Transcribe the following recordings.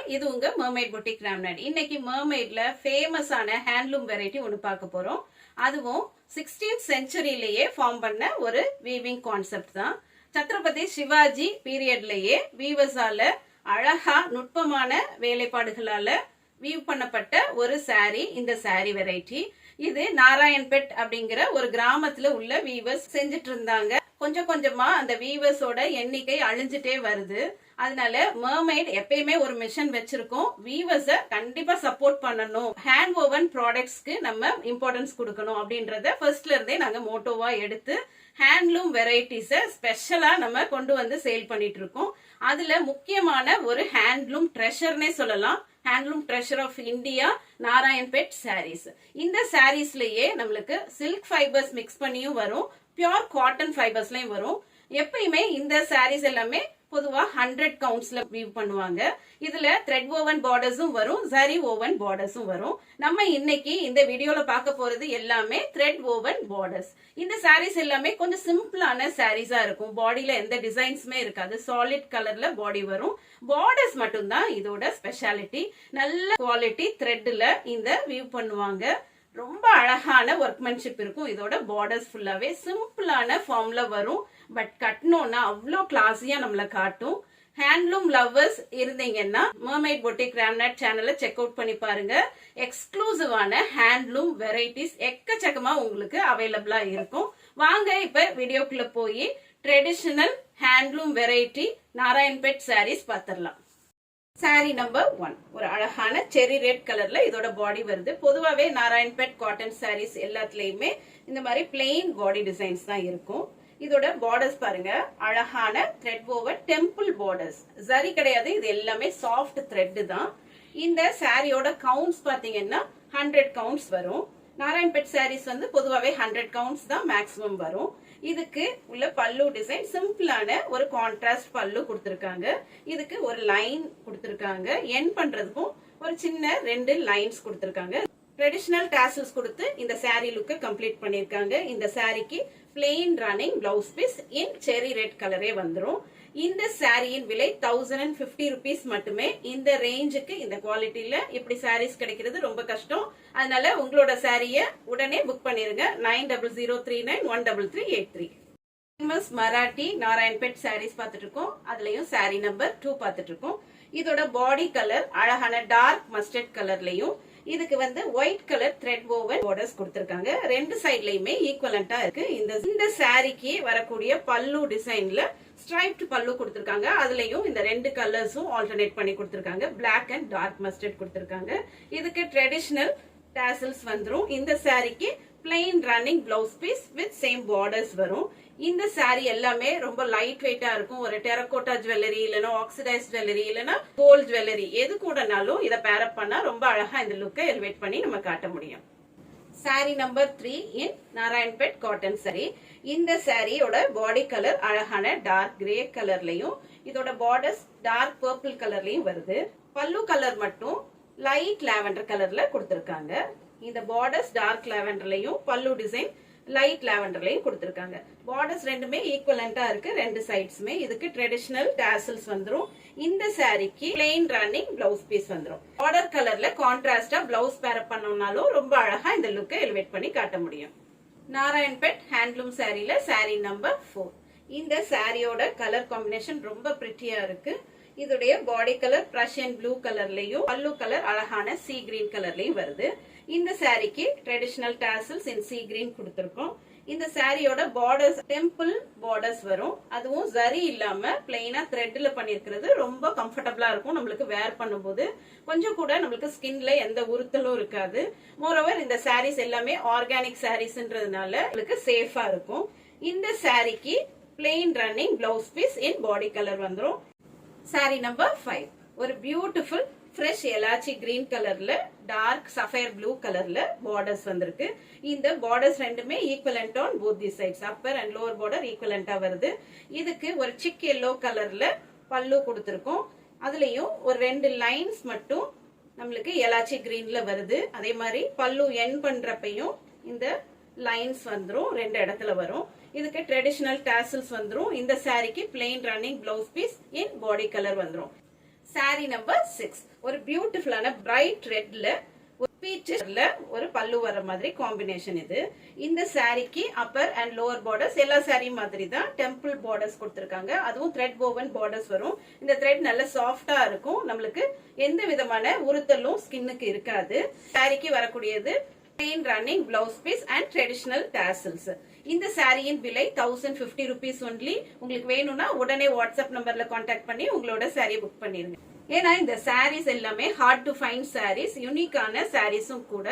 All, இது உங்க Marmite boutique Ramnad. இன்னைக்கு மர்மைட்ல ஃபேமஸான ஹேண்ட்லூம் வெரைட்டி ஒன்று பார்க்க போறோம். அதுவும் 16th செஞ்சுரியிலேயே ஃபார்ம் பண்ண ஒரு வீவிங் கான்செப்ட் தான். சத்ரபதி சிவாஜி பீரியட்லயே வீவர்ஸால அழகா நுட்பமான வேலைப்பாடுகளால வீவ் பண்ணப்பட்ட ஒரு சாரி இந்த சாரி வெரைட்டி. இது நாராயண்பேட் அப்படிங்கிற ஒரு கிராமத்துல உள்ள வீவர்ஸ் செஞ்சுட்டு இருந்தாங்க. கொஞ்சம் கொஞ்சமா அந்த வீவர்ஸோட எண்ணிக்கை அழிஞ்சிட்டே வருது. அதனால மர்மைட் எப்பயுமே ஒரு மிஷன் வச்சிருக்கோம், வீவர்ஸ கண்டிப்பா சப்போர்ட் பண்ணணும், ஹேண்ட் ஓவன் ப்ராடக்ட்ஸ்க்கு நம்ம இம்பார்ட்டன்ஸ் கொடுக்கணும் அப்படின்றத ஃபர்ஸ்ட்ல இருந்தே நாங்க மோட்டோவா எடுத்து ஹேண்ட்லூம் வெரைட்டிஸ ஸ்பெஷலா நம்ம கொண்டு வந்து சேல் பண்ணிட்டு இருக்கோம். அதுல முக்கியமான ஒரு ஹேண்ட்லூம் ட்ரெஷர்னே சொல்லலாம். Handloom treasure of India Narayanpet saris. இந்த சாரீஸ்லயே நம்மளுக்கு சில்க் ஃபைபர்ஸ் மிக்ஸ் பண்ணியும் வரும், பியூர் காட்டன் ஃபைபர்ஸ்லயும் வரும். எப்பயுமே இந்த சாரீஸ் எல்லாமே பொதுவா 100 கவுண்ட்ஸ்ல வீவ் பண்ணுவாங்க. இதுல த்ரெட் ஓவன் பார்டர்ஸும் வரும், ஜரி ஓவன் பார்டர்ஸும் வரும். நம்ம இன்னைக்கு இந்த வீடியோல பார்க்க போறது எல்லாமே த்ரெட் ஓவன் பார்டர்ஸ். இந்த சாரீஸ் எல்லாமே கொஞ்சம் சிம்பிளான சாரீஸா இருக்கும். பாடியில எந்த டிசைன்ஸுமே இருக்காது, சாலிட் கலர்ல பாடி வரும். பார்டர்ஸ் மட்டும்தான் இதோட ஸ்பெஷாலிட்டி. நல்ல குவாலிட்டி த்ரெட்ல இந்த வீவ் பண்ணுவாங்க. ரொம்ப அழகான ஒர்க்மேன்ஷிப் இருக்கும். இதோட பார்டர்ஸ் ஃபுல்லாவே சிம்பிளான ஃபார்ம்ல வரும். பட் கட்டணும்னா அவ்வளோ கிளாஸியா நம்மள காட்டும். ஹேண்ட்லூம் லவ்வர்ஸ் இருந்தீங்கன்னா மர்மைட் பொட்டிக் ராம்நாட் சேனலை செக் அவுட் பண்ணி பாருங்க. எக்ஸ்க்ளூசிவான ஹேண்ட்லூம் வெரைட்டிஸ் எக்கச்சக்கமா உங்களுக்கு அவைலபிளா இருக்கும். வாங்க இப்ப வீடியோக்குள்ள போய் traditional handloom variety Narayanpet saris பாத்திரலாம். சாரி நம்பர் 1 ஒரு அழகான செரி ரெட் கலர்ல இதோட பாடி வருது. பொதுவாவே நாராயண்பேட் காட்டன் சாரீஸ் எல்லாத்துலயுமே இந்த மாதிரி பிளெயின் பாடி டிசைன்ஸ் தான் இருக்கும். இதோட பார்டர்ஸ் பாருங்க, அழகான thread over temple borders, zari கிடையாது, இது எல்லாமே சாஃப்ட் த்ரெட் தான். இந்த சாரியோட கவுண்ட்ஸ் பாத்தீங்கன்னா 100 கவுண்ட்ஸ் வரும். நாராயண்பேட் சாரீஸ் வந்து பொதுவாவே 100 கவுண்ட்ஸ் தான் மேக்ஸிமம் வரும். இதுக்கு உள்ள பல்லு டிசைன் சிம்பிளான ஒரு கான்ட்ராஸ்ட் பல்லு கொடுத்திருக்காங்க. இதுக்கு ஒரு லைன் கொடுத்திருக்காங்க, என் பண்றதுக்கும் ஒரு சின்ன 2 லைன்ஸ் கொடுத்திருக்காங்க. ட்ரெடிஷனல் டாசல்ஸ் கொடுத்து இந்த சாரி லுக்க கம்ப்ளீட் பண்ணிருக்காங்க. இந்த சாரிக்கு பிளெயின் ரன்னிங் பிளவுஸ் பீஸ் இன் செரி ரெட் கலரே வந்துரும். இந்த சாரியின் விலை 1050 ருபீஸ் மட்டுமே. இந்த ரேஞ்சுக்கு இந்த குவாலிட்டியில இப்படி சாரீஸ் கிடைக்கிறது ரொம்ப கஷ்டம். அதனால உங்களோட சாரிய உடனே புக் பண்ணிருங்க. 9003913383. மராட்டி நாராயண்பேட் சாரீஸ் பார்த்துட்டு இருக்கோம். அதுலயும் சாரி நம்பர் 2 பார்த்துட்டு இருக்கோம். இதோட பாடி கலர் அழகான டார்க் மஸ்டர்ட் கலர்லயும், இதுக்கு வந்து white colour thread woven borders கொடுத்திருக்காங்க. ரெண்டு சைட்லயுமே ஈக்குவலண்டா இருக்கு. இந்த சாரிக்கு வரக்கூடிய பல்லு டிசைன்ல ஸ்ட்ரைப்ட் பல்லு கொடுத்திருக்காங்க. அதுலயும் இந்த 2 கலர்ஸும் ஆல்டர்னேட் பண்ணி கொடுத்திருக்காங்க. பிளாக் அண்ட் டார்க் மஸ்டர்ட் கொடுத்திருக்காங்க. இதுக்கு ட்ரெடிஷனல் டாசல்ஸ் வந்துரும். இந்த சாரிக்கு plain running blouse piece with same borders வரும். இந்த சாரி எல்லாமே ரொம்ப லைட் வெயிட்டா இருக்கும். ஒரு டெரகோட்டா ஜுவல்லரி இல்லனா ஆக்சிடைஸ் ஜுவல்லரி இல்லனா கோல்ட் ஜுவல்லரி எது கூடனாலும் இதை பேரப் பண்ணா ரொம்ப அழகா இந்த லுக்கை எலிவேட் பண்ணி நம்ம காட்ட முடியும். சாரி நம்பர் 3 இன் நாராயண்பேட் காட்டன் சாரி. இந்த சாரியோட பாடி கலர் அழகான டார்க் கிரே கலர்லயும், இதோட பார்டர்ஸ் டார்க் பர்பிள் கலர்லயும் வருது. பல்லு கலர் மட்டும் லைட் லாவெண்டர் கலர்ல கொடுத்திருக்காங்க. இந்த பார்டர்ஸ் டார்க் லாவெண்டர்லயும் பல்லு டிசைன் லைட் லாவெண்டர்லயும் கொடுத்திருக்காங்க. பார்டர்ஸ் ரெண்டுமே ஈக்குவலண்டா இருக்கு ரெண்டு சைட்ஸ்மே. இதுக்கு ட்ரெடிஷனல் டாசல்ஸ் வந்துரும். இந்த சாரிக்கு பிளெயின் ரன்னிங் பிளவுஸ் பீஸ் வந்துரும். பார்டர் கலர்ல கான்ட்ராஸ்டா பிளவுஸ் பேரப் பண்ணோம்னாலும் ரொம்ப அழகா இந்த லுக்கை எலிவேட் பண்ணி காட்ட முடியும். நாராயண்பேட் ஹேண்ட்லூம் சாரில சாரி நம்பர் 4. இந்த சாரியோட கலர் காம்பினேஷன் ரொம்ப பிரிட்டியா இருக்கு. இதோடைய பாடி கலர் பிரஷியன் ப்ளூ கலர்லயும், பல்லு கலர் அழகான சி கிரீன் கலர்லயும் வருது. இந்த சாரிக்கு ட்ரெடிஷனல் டாசல்ஸ் இன் சி கிரீன் கொடுத்திருக்கோம். இந்த சாரியோட பார்டர்ஸ் டெம்பிள் பார்டர்ஸ் வரும். அதுவும் ஜரி இல்லாம பிளெயினா த்ரெட்ல பண்ணிருக்கிறது ரொம்ப கம்ஃபர்டபுளா இருக்கும். நம்மளுக்கு வேர் பண்ணும்போது கொஞ்சம் கூட நம்மளுக்கு ஸ்கின்ல எந்த உறுத்தலும் இருக்காது. மோரோவர் இந்த சாரீஸ் எல்லாமே ஆர்கானிக் சாரீஸ்ன்றதுனால உங்களுக்கு சேஃபா இருக்கும். இந்த சாரிக்கு plain running blouse piece in body colour வந்துரும். சாரி நம்பர் 5 ஒரு பியூட்டிஃபுல் ஃப்ரெஷ் எலாச்சி கிரீன் கலர்ல டார்க் சஃபயர் ப்ளூ கலர்ல பார்டர்ஸ் வந்திருக்கு. இந்த பார்டர்ஸ் ரெண்டுமே equivalent on both the sides. Upper and lower border ஈக்குவலண்டா வருது. இதுக்கு ஒரு சிக் எல்லோ கலர்ல பல்லு கொடுத்திருக்கோம். அதுலயும் ஒரு 2 லைன்ஸ் மட்டும் நம்மளுக்கு எலாச்சி கிரீன்ல வருது. அதே மாதிரி பல்லு என் பண்றப்பையும் இந்த லைன்ஸ் வந்துரும், 2 இடத்துல வரும். இதுக்கு ட்ரெடிஷனல் டாசல்ஸ் வந்துரும். இந்த சாரிக்கு plain running blouse piece in body colour வந்துரும். சாரி நம்பர் 6 ஒரு பியூட்டிஃபுல்லான பிரைட் ரெட்ல பீச்ல ஒரு பல்லு வர மாதிரி காம்பினேஷன் இது. இந்த சாரிக்கு அப்பர் அண்ட் லோவர் பார்டர்ஸ் எல்லா சாரி மாதிரி தான் டெம்பிள் பார்டர்ஸ் கொடுத்திருக்காங்க. அதுவும் த்ரெட் woven பார்டர்ஸ் வரும். இந்த த்ரெட் நல்ல சாஃப்டா இருக்கும். நம்மளுக்கு எந்த விதமான உறுத்தலும் ஸ்கின்னுக்கு இருக்காது. சாரிக்கு வரக்கூடியது plain running blouse piece and traditional tassels. இந்த சாரியின் விலை 1050 rupees only. உங்களுக்கு வேணும்னா உடனே வாட்ஸ்அப் நம்பர்ல கான்டாக்ட் பண்ணி உங்களோட சாரி புக் பண்ணிருங்க. ஏன்னா இந்த சாரீஸ் எல்லாமே ஹார்ட் டு ஃபைண்ட் சாரீஸ், யூனிக்கான சாரீஸும் கூட.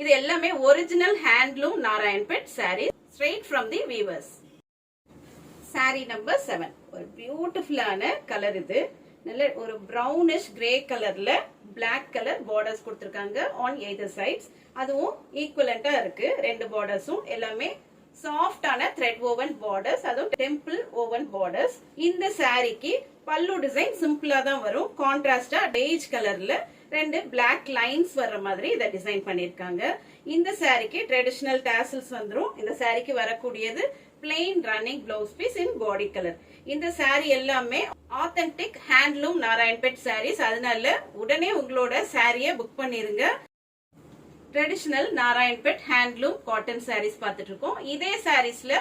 இது எல்லாமே original handloom Narayanpet saris, straight from the weavers. Sari number 7 ஒரு பியூட்டிஃபுல்லான கலர் இது. நல்ல ஒரு பிரவுனிஷ் கிரே கலர்ல பிளாக் கலர் பார்டர்ஸ் கொடுத்திருக்காங்க ஆன் எய்தர் சைட்ஸ். அதுவும் ஈக்குவலண்டா இருக்கு. ரெண்டு பார்டர்ஸும் எல்லாமே சாஃப்டான த்ரெட் woven பார்டர்ஸ், அதுவும் டெம்பிள் woven பார்டர்ஸ். இந்த சாரிக்கு பல்லு டிசைன் சிம்பிளா தான் வரும். கான்ட்ராஸ்டா பெய்ஜ் கலர்ல ரெண்டு பிளாக் லைன்ஸ் வர்ற மாதிரி இதை டிசைன் பண்ணிருக்காங்க. இந்த சாரிக்கு ட்ரெடிஷனல் டாசல்ஸ் வந்துரும். இந்த சாரிக்கு வரக்கூடியது plain running blouse piece in body colour. இந்த சாரி எல்லாமே ஆத்தென்டிக் ஹேண்ட்லூம் நாராயண்பேட் சாரீஸ். அதனால உடனே உங்களோட சாரியை புக் பண்ணிருங்க. Traditional Narayanpet handloom cotton saris பார்த்துட்டு இருக்கோம். இதே சாரீஸ்ல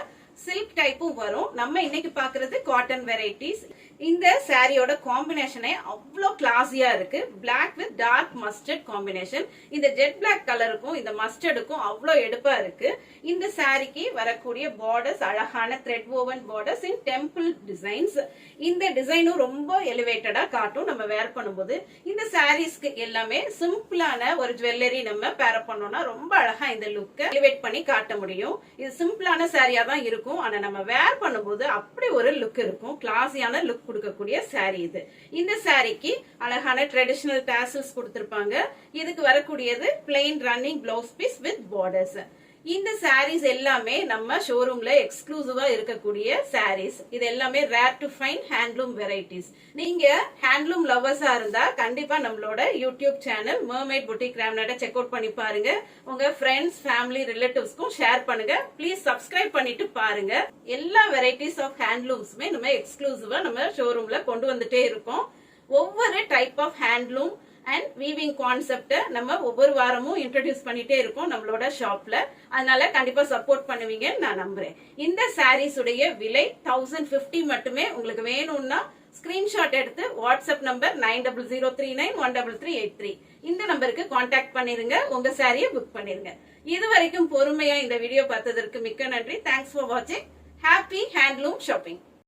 சில்க் டைப்பும் வரும். நம்ம இன்னைக்கு பாக்குறது காட்டன் வெரைட்டிஸ். இந்த சாரியோட காம்பினேஷனே அவ்வளோ கிளாஸியா இருக்கு. Black with dark mustard combination. இந்த ஜெட் பிளாக் கலருக்கும் இந்த மஸ்டர்டுக்கும் அவ்வளோ எடுப்பா இருக்கு. இந்த சாரிக்கு வரக்கூடிய பார்டர்ஸ் அழகான thread woven borders in temple designs. இந்த டிசைனும் ரொம்ப எலிவேட்டடா காட்டும் நம்ம வேர் பண்ணும்போது. இந்த சாரீஸ்க்கு எல்லாமே சிம்பிளான ஒரு ஜுவல்லரி நம்ம பேர் பண்ணோம்னா ரொம்ப அழகா இந்த லுக்கை எலிவேட் பண்ணி காட்ட முடியும். இது சிம்பிளான சாரியா தான் இருக்கும். ஆனா நம்ம வேர் பண்ணும்போது அப்படி ஒரு லுக் இருக்கும். கிளாஸியான லுக் கொடுக்கக்கூடிய சாரி இது. இந்த சாரிக்கு அழகான ட்ரெடிஷனல் டாசல்ஸ் கொடுத்திருப்பாங்க. இதுக்கு வரக்கூடியது plain running blouse piece with borders. இந்த சாரீஸ் எல்லாமே நம்ம ஷோரூம்ல எக்ஸ்க்ளூசிவா இருக்கக்கூடிய சாரீஸ். இது எல்லாமே rare to find handloom varieties. நீங்க ஹேண்ட்லூம் லவர்ஸா இருந்தா கண்டிப்பா நம்மளோட யூடியூப் சேனல் மர்மைட் புட்டிக் ராம்நாட செக் அவுட் பண்ணி பாருங்க. உங்க ஃப்ரெண்ட்ஸ், ஃபேமிலி, ரிலேட்டிவ்ஸ்க்கும் ஷேர் பண்ணுங்க. ப்ளீஸ் சப்ஸ்கிரைப் பண்ணிட்டு பாருங்க. எல்லா வெரைட்டிஸ் ஆஃப் ஹேண்ட்லூம்ஸுமே நம்ம எக்ஸ்க்ளூசிவா நம்ம ஷோரூம்ல கொண்டு வந்துட்டே இருக்கோம். ஒவ்வொரு type of handloom and weaving கான்செப்ட நம்ம ஒவ்வொரு வாரமும் இன்ட்ரோடியூஸ் பண்ணிட்டே இருக்கோம் நம்மளோட ஷாப்ல. அதனால கண்டிப்பா சப்போர்ட் பண்ணுவீங்கன்னு நான் நம்புறேன். இந்த சாரீஸ் உடைய விலை 1050 மட்டுமே. உங்களுக்கு வேணும்னா ஸ்கிரீன்ஷாட் எடுத்து வாட்ஸ்அப் நம்பர் 9003913383 இந்த நம்பருக்கு கான்டாக்ட் பண்ணிருங்க. உங்க சாரியை புக் பண்ணிருங்க. இது வரைக்கும் பொறுமையா இந்த வீடியோ பார்த்ததற்கு மிக்க நன்றி. தேங்க்ஸ் ஃபார் வாட்சிங். Happy handloom shopping.